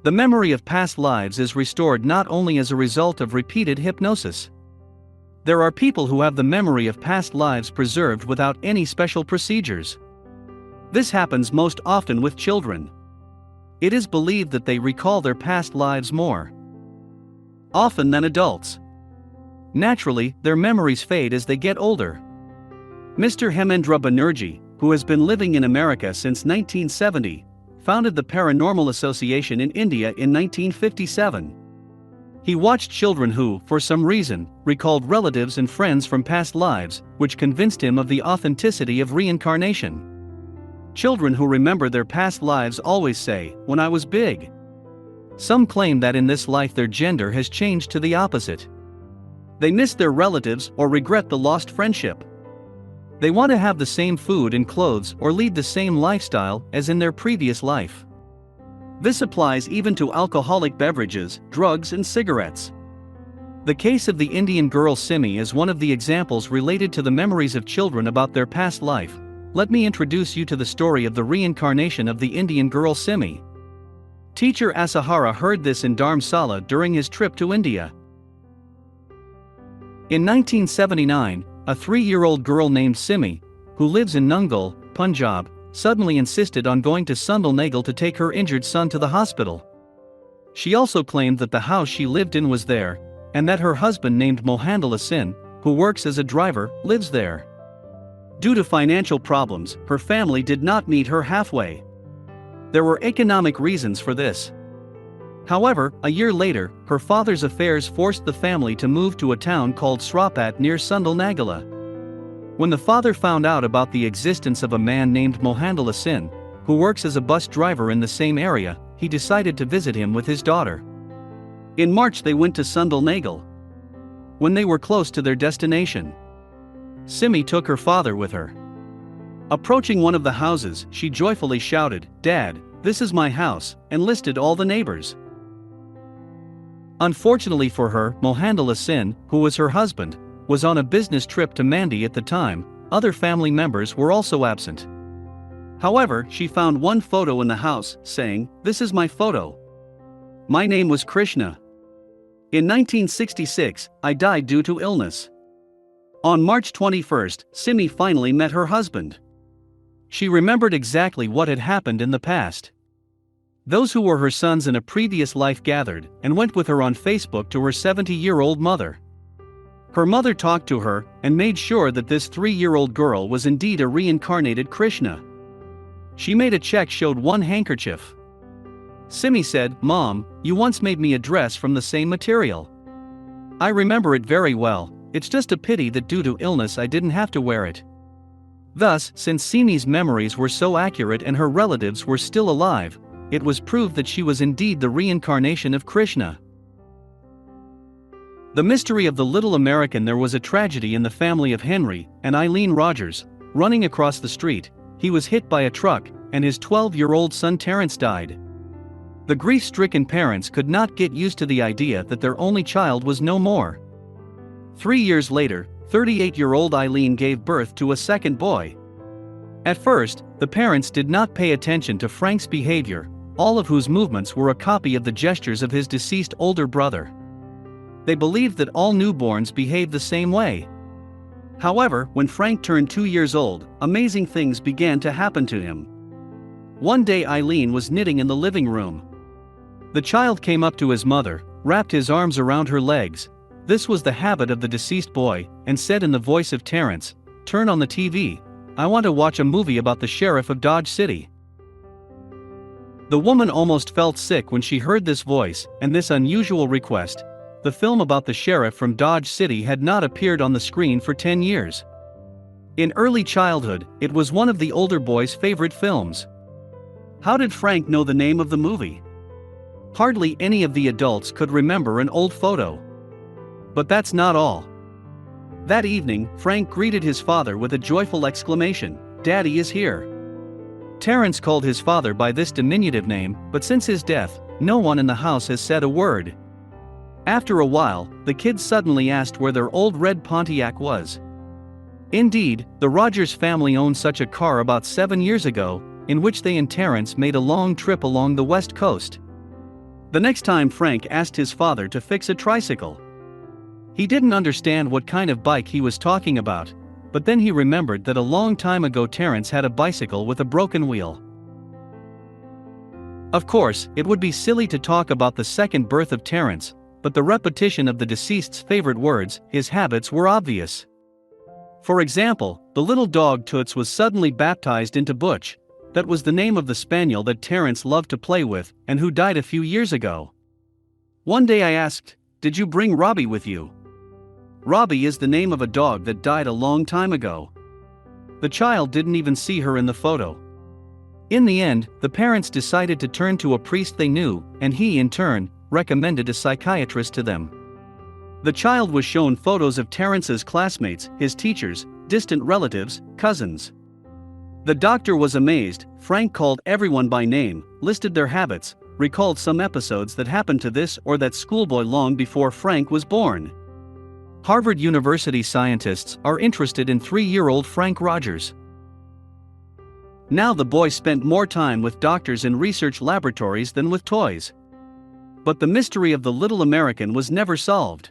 The memory of past lives is restored not only as a result of repeated hypnosis. There are people who have the memory of past lives preserved without any special procedures. This happens most often with children. It is believed that they recall their past lives more often than adults. Naturally, their memories fade as they get older. Mr. Hemendra Banerjee, who has been living in America since 1970, founded the Paranormal Association in India in 1957. He watched children who, for some reason, recalled relatives and friends from past lives, which convinced him of the authenticity of reincarnation. Children who remember their past lives always say, "When I was big." Some claim that in this life their gender has changed to the opposite. They miss their relatives or regret the lost friendship. They want to have the same food and clothes or lead the same lifestyle as in their previous life. This applies even to alcoholic beverages, drugs, and cigarettes. The case of the Indian girl Simi is one of the examples related to the memories of children about their past life. Let me introduce you to the story of the reincarnation of the Indian girl Simi. Teacher Asahara heard this in Dharamsala during his trip to India. In 1979, a 3-year-old girl named Simi, who lives in Nungal, Punjab, suddenly insisted on going to Sundalnagal to take her injured son to the hospital. She also claimed that the house she lived in was there, and that her husband named Mohandala Sin, who works as a driver, lives there. Due to financial problems, her family did not meet her halfway. There were economic reasons for this. However, a year later, her father's affairs forced the family to move to a town called Srapat near Sundalnagala. When the father found out about the existence of a man named Mohandala Sin, who works as a bus driver in the same area, he decided to visit him with his daughter. In March they went to Sundalnagal. When they were close to their destination, Simi took her father with her. Approaching one of the houses, she joyfully shouted, "Dad, this is my house," and listed all the neighbors. Unfortunately for her, Mohandala Sin, who was her husband, was on a business trip to Mandi at the time. Other family members were also absent. However, she found one photo in the house, saying, "This is my photo. My name was Krishna. In 1966, I died due to illness." On March 21, Simi finally met her husband. She remembered exactly what had happened in the past. Those who were her sons in a previous life gathered and went with her on Facebook to her 70-year-old mother. Her mother talked to her and made sure that this 3-year-old girl was indeed a reincarnated Krishna. She made a check showed one handkerchief. Simi said, "Mom, you once made me a dress from the same material. I remember it very well. It's just a pity that due to illness I didn't have to wear it." Thus, since Simi's memories were so accurate and her relatives were still alive, it was proved that she was indeed the reincarnation of Krishna. The mystery of the little American. There was a tragedy in the family of Henry and Eileen Rogers. Running across the street, he was hit by a truck, and his 12-year-old son Terrence died. The grief-stricken parents could not get used to the idea that their only child was no more. 3 years later, 38-year-old Eileen gave birth to a second boy. At first, the parents did not pay attention to Frank's behavior, all of whose movements were a copy of the gestures of his deceased older brother. They believed that all newborns behaved the same way. However, when Frank turned 2 years old, amazing things began to happen to him. One day Eileen was knitting in the living room. The child came up to his mother, wrapped his arms around her legs. This was the habit of the deceased boy, and said in the voice of Terrence, "Turn on the TV. I want to watch a movie about the sheriff of Dodge City." The woman almost felt sick when she heard this voice and this unusual request. The film about the sheriff from Dodge City had not appeared on the screen for 10 years. In early childhood, it was one of the older boy's favorite films. How did Frank know the name of the movie? Hardly any of the adults could remember an old photo. But that's not all. That evening, Frank greeted his father with a joyful exclamation, "Daddy is here." Terrence called his father by this diminutive name, but since his death, no one in the house has said a word. After a while, the kids suddenly asked where their old red Pontiac was. Indeed, the Rogers family owned such a car about 7 years ago, in which they and Terrence made a long trip along the west coast. The next time Frank asked his father to fix a tricycle. He didn't understand what kind of bike he was talking about, but then he remembered that a long time ago Terence had a bicycle with a broken wheel. Of course, it would be silly to talk about the second birth of Terence, but the repetition of the deceased's favorite words, his habits, were obvious. For example, the little dog Toots was suddenly baptized into Butch. That was the name of the spaniel that Terence loved to play with and who died a few years ago. One day I asked, "Did you bring Robbie with you?" Robbie is the name of a dog that died a long time ago. The child didn't even see her in the photo. In the end, the parents decided to turn to a priest they knew, and he, in turn, recommended a psychiatrist to them. The child was shown photos of Terence's classmates, his teachers, distant relatives, cousins. The doctor was amazed. Frank called everyone by name, listed their habits, recalled some episodes that happened to this or that schoolboy long before Frank was born. Harvard University scientists are interested in 3-year-old Frank Rogers. Now the boy spent more time with doctors in research laboratories than with toys. But the mystery of the little American was never solved.